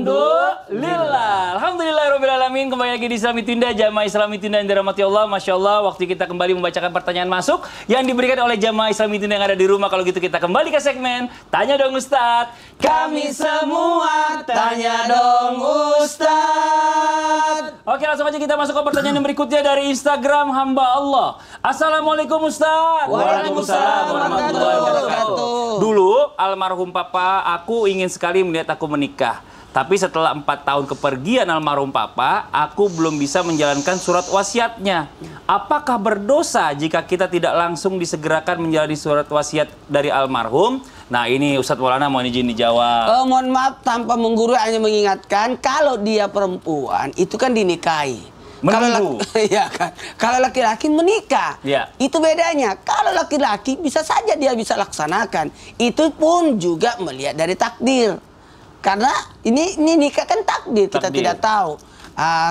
Alhamdulillah. Alhamdulillahirrahmanirrahim. Kembali lagi di Islami Tunda, Jamaah Islami Tunda yang dirahmati Allah. Masya Allah, waktu kita kembali membacakan pertanyaan masuk yang diberikan oleh Jamaah Islami Tunda yang ada di rumah. Kalau gitu kita kembali ke segmen Tanya Dong Ustadz. Kami semua tanya dong Ustadz. Oke, langsung aja kita masuk ke pertanyaan yang berikutnya dari Instagram hamba Allah. Assalamualaikum Ustadz. Waalaikumsalam warahmatullahi wabarakatuh. Dulu almarhum papa aku ingin sekali melihat aku menikah. Tapi setelah 4 tahun kepergian almarhum papa, aku belum bisa menjalankan surat wasiatnya. Apakah berdosa jika kita tidak langsung disegerakan menjalani surat wasiat dari almarhum? Nah, ini Ustadz Maulana mau izin dijawab. Mohon maaf, tanpa menggurui hanya mengingatkan, kalau dia perempuan itu kan dinikahi. Iya kan. Kalau laki-laki menikah, ya. Itu bedanya. Kalau laki-laki bisa saja dia bisa laksanakan. Itu pun juga melihat dari takdir. Karena ini nikah kan takdir, kita tidak tahu.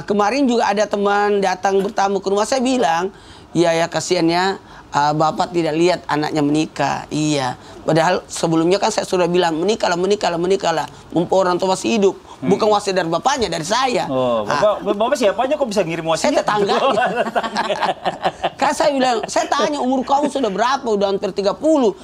Kemarin juga ada teman datang bertamu ke rumah, saya bilang, ya kasihannya bapak tidak lihat anaknya menikah. Iya. Padahal sebelumnya kan saya sudah bilang menikahlah. Mumpung orang tua masih hidup. Bukan wasiat dari bapaknya, dari saya. Oh, bapak siapanya kok bisa ngirim wasiat? Saya tetangganya. Kan saya bilang, saya tanya umur kamu sudah berapa? Udah hampir 30.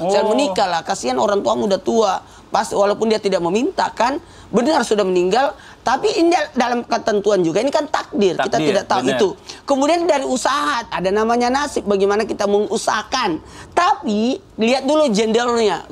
Saya menikah lah, kasihan orang tuamu udah tua. Pasti walaupun dia tidak meminta kan, benar sudah meninggal, tapi ini dalam ketentuan juga, ini kan takdir. Kita tidak tahu bener. Itu. Kemudian dari usaha, ada namanya nasib, bagaimana kita mengusahakan. Tapi lihat dulu gendernya.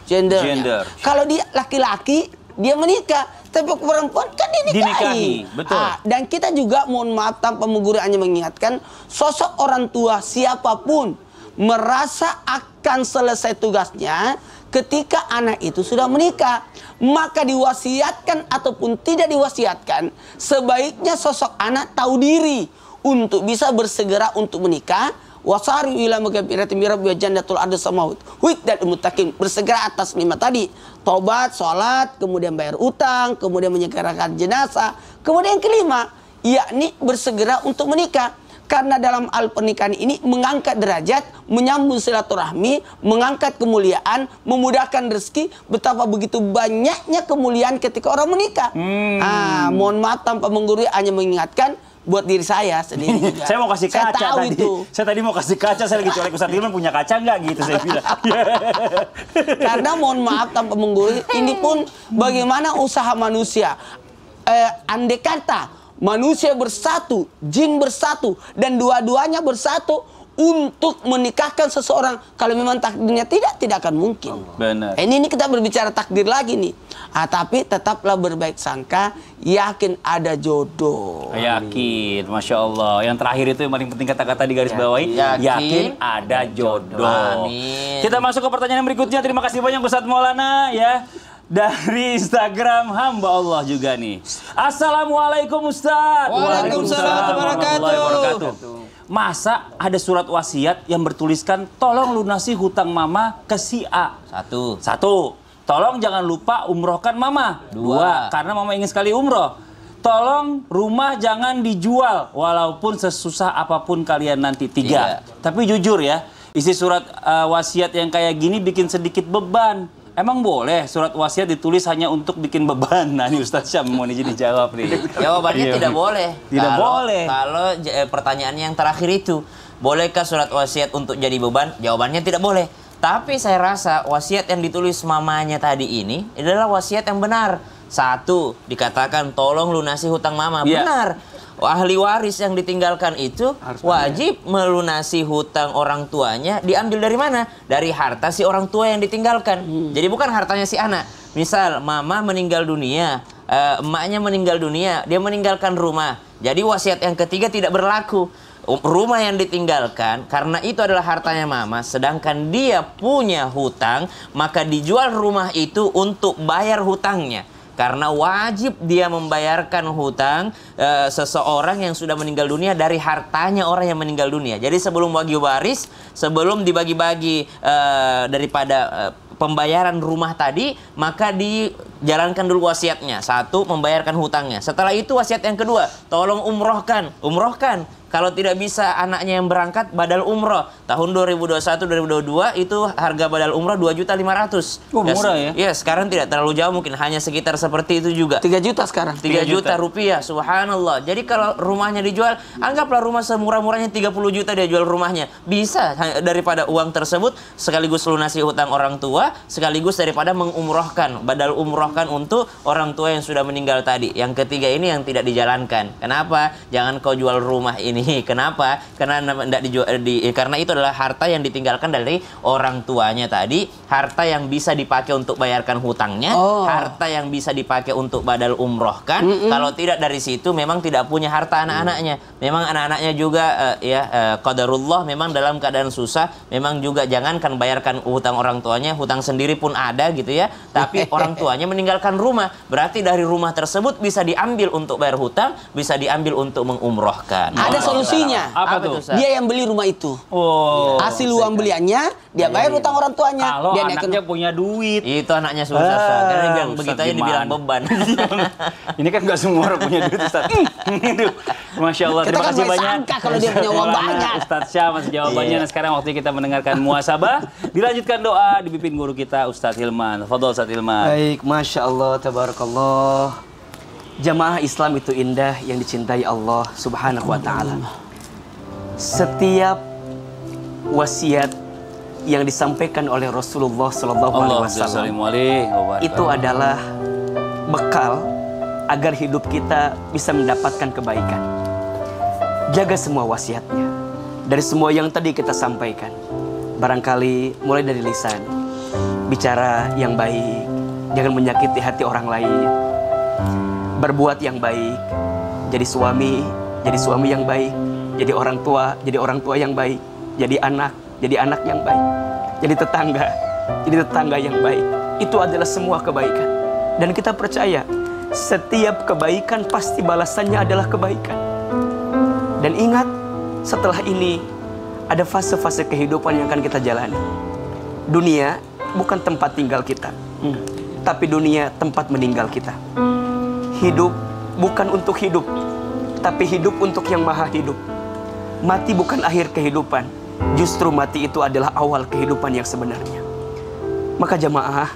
Gender. Kalau dia laki-laki, dia menikah. Tapi perempuan kan dinikahi. Betul. Dan kita juga mohon maaf tanpa menggurui hanya mengingatkan, sosok orang tua siapapun merasa akan selesai tugasnya ketika anak itu sudah menikah, maka diwasiatkan ataupun tidak diwasiatkan, sebaiknya sosok anak tahu diri untuk bisa bersegera untuk menikah. Wasari ila magfiratin min rabbi wa jannatul ardi samawat dan muttaqin, bersegera atas 5 tadi, tobat, sholat, kemudian bayar utang, kemudian menyegerakan jenazah, kemudian yang kelima yakni bersegera untuk menikah. Karena dalam hal pernikahan ini mengangkat derajat, menyambung silaturahmi, mengangkat kemuliaan, memudahkan rezeki. Betapa begitu banyaknya kemuliaan ketika orang menikah. Mohon maaf tanpa menggurui hanya mengingatkan buat diri saya sendiri juga. Saya mau kasih kaca saya tahu tadi. Itu. Saya tadi mau kasih kaca, saya lagi colek Ustadz Hilman punya kaca nggak gitu saya bilang. Karena mohon maaf tanpa menggurui, ini pun bagaimana usaha manusia. Andai kata manusia bersatu, jin bersatu, dan dua-duanya bersatu untuk menikahkan seseorang. Kalau memang takdirnya tidak akan mungkin. Benar. Ini kita berbicara takdir lagi nih. Tapi tetaplah berbaik sangka, yakin ada jodoh. Yakin, Masya Allah. Yang terakhir itu yang paling penting kata-kata di garis bawahi. Yakin ada jodoh. Amin. Kita masuk ke pertanyaan berikutnya. Terima kasih banyak Ustadz Maulana ya. Dari Instagram hamba Allah juga nih. Assalamualaikum Ustadz. Waalaikumsalam warahmatullahi wabarakatuh. Masa ada surat wasiat yang bertuliskan tolong lunasi hutang mama ke si A? Satu. Tolong jangan lupa umrohkan mama. 2. Karena mama ingin sekali umroh. Tolong rumah jangan dijual walaupun sesusah apapun kalian nanti. 3. Tapi jujur ya, isi surat wasiat yang kayak gini bikin sedikit beban. Emang boleh surat wasiat ditulis hanya untuk bikin beban? Nah, ini Ustadz Syam mau izin dijawab nih. Jawabannya tidak boleh. Tidak boleh. Kalau pertanyaannya yang terakhir itu, bolehkah surat wasiat untuk jadi beban? Jawabannya tidak boleh. Tapi saya rasa wasiat yang ditulis mamanya tadi ini adalah wasiat yang benar. 1, dikatakan tolong lunasi hutang mama. Benar. Ahli waris yang ditinggalkan itu wajib melunasi hutang orang tuanya. Diambil dari mana? Dari harta si orang tua yang ditinggalkan. Jadi bukan hartanya si anak. Misal mama meninggal dunia, emaknya meninggal dunia, dia meninggalkan rumah. Jadi wasiat yang ketiga tidak berlaku. Rumah yang ditinggalkan karena itu adalah hartanya mama, sedangkan dia punya hutang, maka dijual rumah itu untuk bayar hutangnya. Karena wajib dia membayarkan hutang seseorang yang sudah meninggal dunia dari hartanya orang yang meninggal dunia. Jadi sebelum bagi waris, sebelum dibagi-bagi daripada pembayaran rumah tadi, maka dijalankan dulu wasiatnya. 1, membayarkan hutangnya. Setelah itu wasiat yang kedua, tolong umrohkan. Kalau tidak bisa anaknya yang berangkat, badal umroh. Tahun 2021-2022 itu harga badal umroh 2.500.000. Oh, murah ya? Ya, sekarang tidak terlalu jauh, mungkin hanya sekitar seperti itu juga. 3 juta sekarang. 3 juta rupiah, subhanallah. Jadi kalau rumahnya dijual, anggaplah rumah semurah-murahnya 30 juta dia jual rumahnya. Bisa daripada uang tersebut sekaligus lunasi hutang orang tua, sekaligus daripada mengumrohkan, badal umrohkan untuk orang tua yang sudah meninggal tadi. Yang ketiga ini yang tidak dijalankan. Kenapa? Jangan kau jual rumah ini. Kenapa? Karena tidak dijual karena itu adalah harta yang ditinggalkan dari orang tuanya tadi, harta yang bisa dipakai untuk bayarkan hutangnya, harta yang bisa dipakai untuk badal umrohkan. Kalau tidak dari situ memang tidak punya harta anak-anaknya. Memang anak-anaknya juga qadarullah memang dalam keadaan susah, memang juga jangankan bayarkan hutang orang tuanya, hutang sendiri pun ada gitu ya. Tapi orang tuanya meninggalkan rumah, berarti dari rumah tersebut bisa diambil untuk bayar hutang, bisa diambil untuk mengumrohkan. Ada solusinya. Apa tuh? Dia yang beli rumah itu. Oh. Hasil uang beliannya, dia bayar utang orang tuanya. Kalau Dia anaknya punya duit. Itu anaknya susah. Karena dia bilang begitu aja dibilang beban. Ini kan nggak semua orang punya duit, Ustaz. Aduh, Masya Allah. Kita Terima kan kasih banyak. sangka kalau dia punya uang banyak. Ustaz Syah masih jawabannya. Nah, sekarang waktu kita mendengarkan muhasabah. Dilanjutkan doa dipimpin guru kita Ustaz Hilman. Fadhol Ustaz Hilman. Baik, Masya Allah, Tabarakallah. Jamaah Islam itu indah yang dicintai Allah Subhanahu wa Ta'ala. Setiap wasiat yang disampaikan oleh Rasulullah Sallallahu Alaihi Wasallam itu adalah bekal agar hidup kita bisa mendapatkan kebaikan. Jaga semua wasiatnya dari semua yang tadi kita sampaikan. Barangkali mulai dari lisan, bicara yang baik, jangan menyakiti hati orang lain. Berbuat yang baik, jadi suami yang baik, jadi orang tua yang baik, jadi anak yang baik, jadi tetangga yang baik. Itu adalah semua kebaikan. Dan kita percaya setiap kebaikan pasti balasannya adalah kebaikan. Dan ingat, setelah ini ada fase-fase kehidupan yang akan kita jalani. Dunia bukan tempat tinggal kita, tapi dunia tempat meninggal kita. Hidup bukan untuk hidup, tapi hidup untuk yang maha hidup. Mati bukan akhir kehidupan, justru mati itu adalah awal kehidupan yang sebenarnya. Maka jamaah,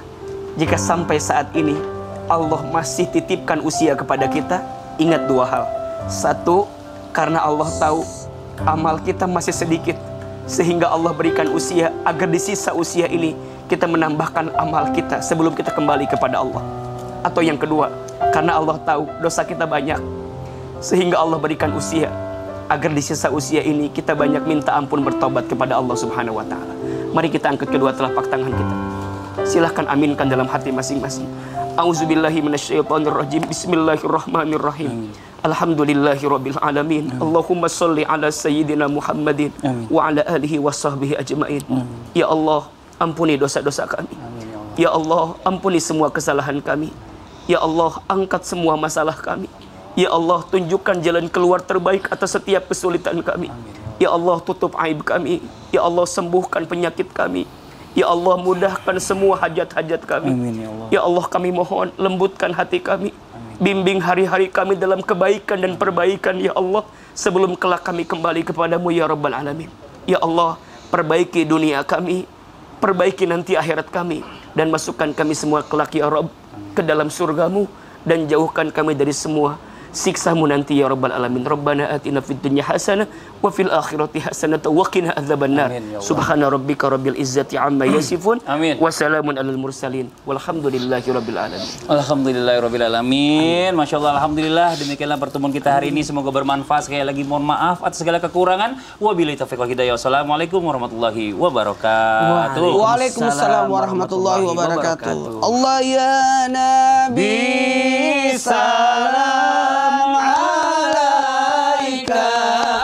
jika sampai saat ini Allah masih titipkan usia kepada kita, ingat 2 hal. 1, karena Allah tahu amal kita masih sedikit, sehingga Allah berikan usia agar di sisa usia ini kita menambahkan amal kita sebelum kita kembali kepada Allah. Atau yang kedua, karena Allah tahu dosa kita banyak, sehingga Allah berikan usia agar di sisa usia ini kita banyak minta ampun, bertobat kepada Allah Subhanahu wa Ta'ala. Mari kita angkat kedua telapak tangan kita. Silahkan aminkan dalam hati masing-masing. A'udzubillahi minasyaitonirrajim. Bismillahirrahmanirrahim. Alhamdulillahirabbil alamin. Allahumma shalli ala sayyidina Muhammadin wa ala alihi wa sahbihi ajmain. Ya Allah, ampuni dosa-dosa kami. Ya Allah, ampuni semua kesalahan kami. Ya Allah, angkat semua masalah kami. Ya Allah, tunjukkan jalan keluar terbaik atas setiap kesulitan kami. Ya Allah, tutup aib kami. Ya Allah, sembuhkan penyakit kami. Ya Allah, mudahkan semua hajat-hajat kami. Amin, ya Allah. Ya Allah, kami mohon lembutkan hati kami. Bimbing hari-hari kami dalam kebaikan dan perbaikan, ya Allah, sebelum kelak kami kembali kepadamu, ya Rabbal Alamin. Ya Allah, perbaiki dunia kami, perbaiki nanti akhirat kami, dan masukkan kami semua kelak, ya Rabb, ke dalam surgamu, dan jauhkan kami dari semua siksamu nanti, ya Rabbal Alamin. Rabbana atina fid dunya hasanah wa fil akhirati hasanah wa qina adzabannar. Subhana rabbika rabbil izzati amma yasifun. Wa salamun alal mursalin walhamdulillahi rabbil alamin. Alhamdulillahi rabbil alamin. Masya Allah, alhamdulillah. Demikianlah pertemuan kita hari ini, semoga bermanfaat. Sekali lagi mohon maaf atas segala kekurangan. Wabillahi taufiq wal hidayah. Wassalamualaikum warahmatullahi wabarakatuh. Waalaikumsalam warahmatullahi wabarakatuh. Allah ya Nabi